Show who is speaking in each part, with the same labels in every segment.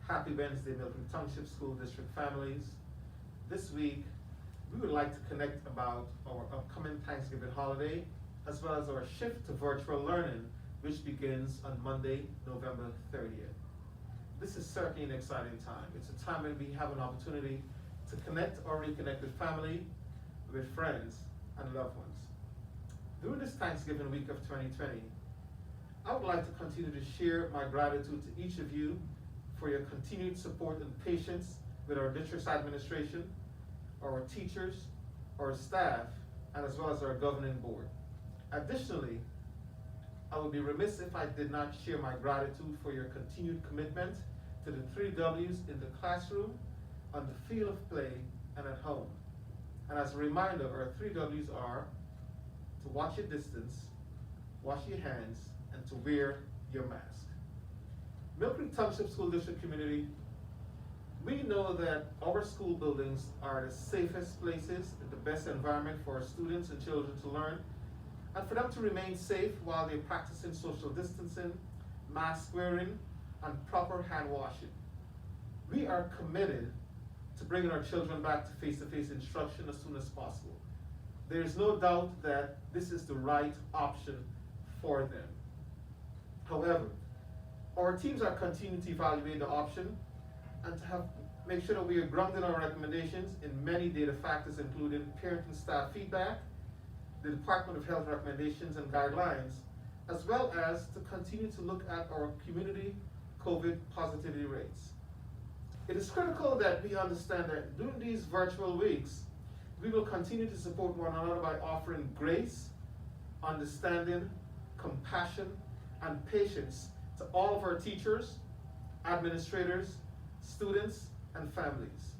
Speaker 1: Happy Wednesday, Millcreek Township School District families. This week, we would like to connect about our upcoming Thanksgiving holiday, as well as our shift to virtual learning, which begins on Monday, November 30th. This is certainly an exciting time. It's a time when we have an opportunity to connect or reconnect with family, with friends, and loved ones. During this Thanksgiving week of 2020, I would like to continue to share my gratitude to each of you for your continued support and patience with our district's administration, our teachers, our staff, and as well as our governing board. Additionally, I would be remiss if I did not share my gratitude for your continued commitment to the 3 W's in the classroom, on the field of play, and at home. And as a reminder, our 3 W's are to watch your distance, wash your hands, and to wear your mask. Millcreek Township School District community, we know that our school buildings are the safest places, the best environment for our students and children to learn, and for them to remain safe while they're practicing social distancing, mask wearing, and proper hand washing. We are committed to bringing our children back to face-to-face instruction as soon as possible. There is no doubt that this is the right option for them. However, our teams are continuing to evaluate the option and to make sure that we are grounding our recommendations in many data factors, including parent and staff feedback, the Department of Health recommendations and guidelines, as well as to continue to look at our community COVID positivity rates. It is critical that we understand that during these virtual weeks, we will continue to support one another by offering grace, understanding, compassion, and patience to all of our teachers, administrators, students, and families.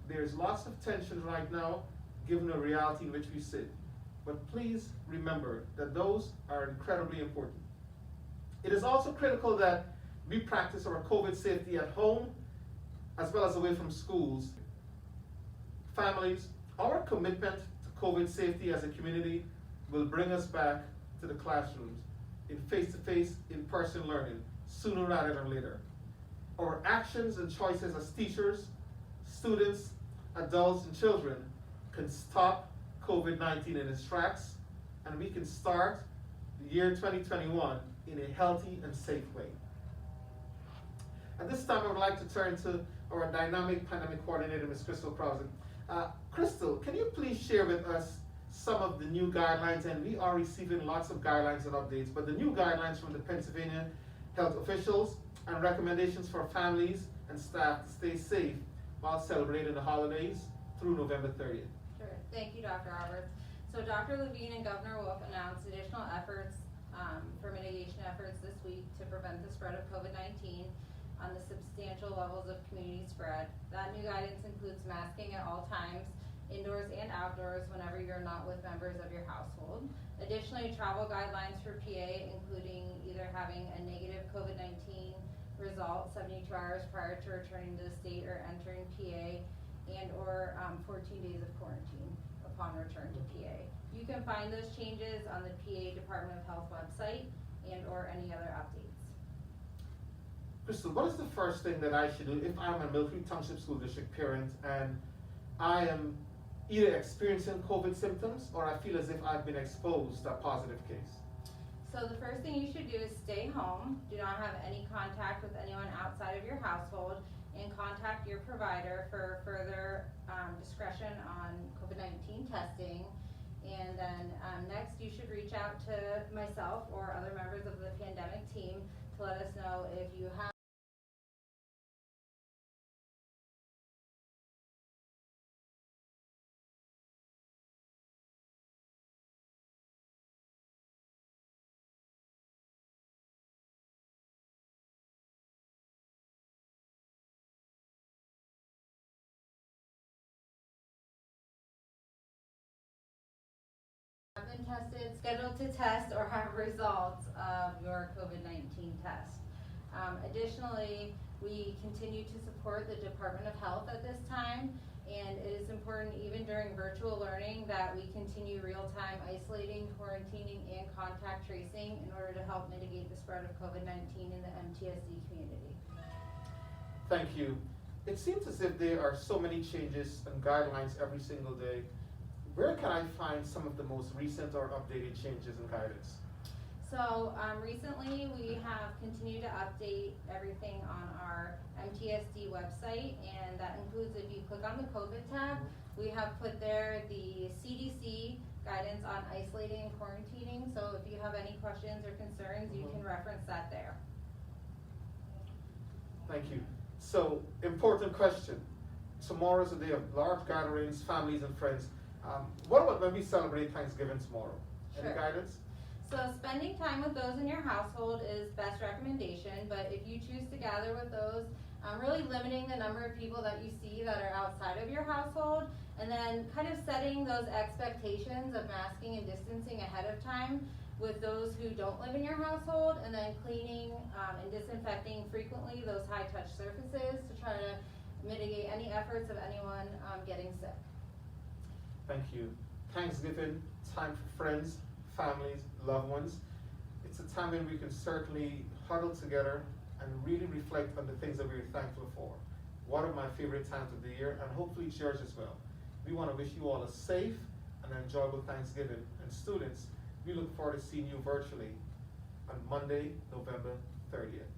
Speaker 1: There's lots of tension right now, given the reality in which we sit. But please remember that those are incredibly important. It is also critical that we practice our COVID safety at home, as well as away from schools. Families, our commitment to COVID safety as a community will bring us back to the classrooms in face-to-face, in-person learning sooner rather than later. Our actions and choices as teachers, students, adults, and children can stop COVID-19 in its tracks, and we can start the year 2021 in a healthy and safe way. At this time, I would like to turn to our dynamic pandemic coordinator, Ms. Crystal Krause. Crystal, can you please share with us some of the new guidelines? And we are receiving lots of guidelines and updates, but the new guidelines from the Pennsylvania health officials and recommendations for families and staff to stay safe while celebrating the holidays through November 30th.
Speaker 2: Sure. Thank you, Dr. Roberts. So Dr. Levine and Governor Wolf announced additional efforts for mitigation efforts this week to prevent the spread of COVID-19 on the substantial levels of community spread. That new guidance includes masking at all times, indoors and outdoors, whenever you're not with members of your household. Additionally, travel guidelines for PA, including either having a negative COVID-19 result 72 hours prior to returning to the state or entering PA, and or 14 days of quarantine upon return to PA. You can find those changes on the PA Department of Health website and or any other updates.
Speaker 1: Crystal, what is the first thing that I should do if I'm a Millcreek Township School District parent and I am either experiencing COVID symptoms or I feel as if I've been exposed to a positive case?
Speaker 2: So the first thing you should do is stay home. Do not have any contact with anyone outside of your household, and contact your provider for further discretion on COVID-19 testing. And then next you should reach out to myself or other members of the pandemic team to let us know if you have been tested, scheduled to test, or have results of your COVID-19 test. Additionally, we continue to support the Department of Health at this time, and it is important even during virtual learning that we continue real-time isolating, quarantining, and contact tracing in order to help mitigate the spread of COVID-19 in the MTSD community.
Speaker 1: Thank you. It seems as if there are so many changes and guidelines every single day. Where can I find some of the most recent or updated changes and guidance?
Speaker 2: So recently we have continued to update everything on our MTSD website, and that includes, if you click on the COVID tab, we have put there the CDC guidance on isolating and quarantining. So if you have any questions or concerns, you can reference that there.
Speaker 1: Thank you. So, important question. Tomorrow's a day of large gatherings, families and friends. What about when we celebrate Thanksgiving tomorrow? Any
Speaker 2: Sure.
Speaker 1: guidance?
Speaker 2: So spending time with those in your household is best recommendation, but if you choose to gather with those, really limiting the number of people that you see that are outside of your household, and then kind of setting those expectations of masking and distancing ahead of time with those who don't live in your household, and then cleaning and disinfecting frequently those high-touch surfaces to try to mitigate any efforts of anyone getting sick.
Speaker 1: Thank you. Thanksgiving, time for friends, families, loved ones. It's a time when we can certainly huddle together and really reflect on the things that we're thankful for. One of my favorite times of the year, and hopefully it's yours as well. We want to wish you all a safe and enjoyable Thanksgiving. And students, we look forward to seeing you virtually on Monday, November 30th.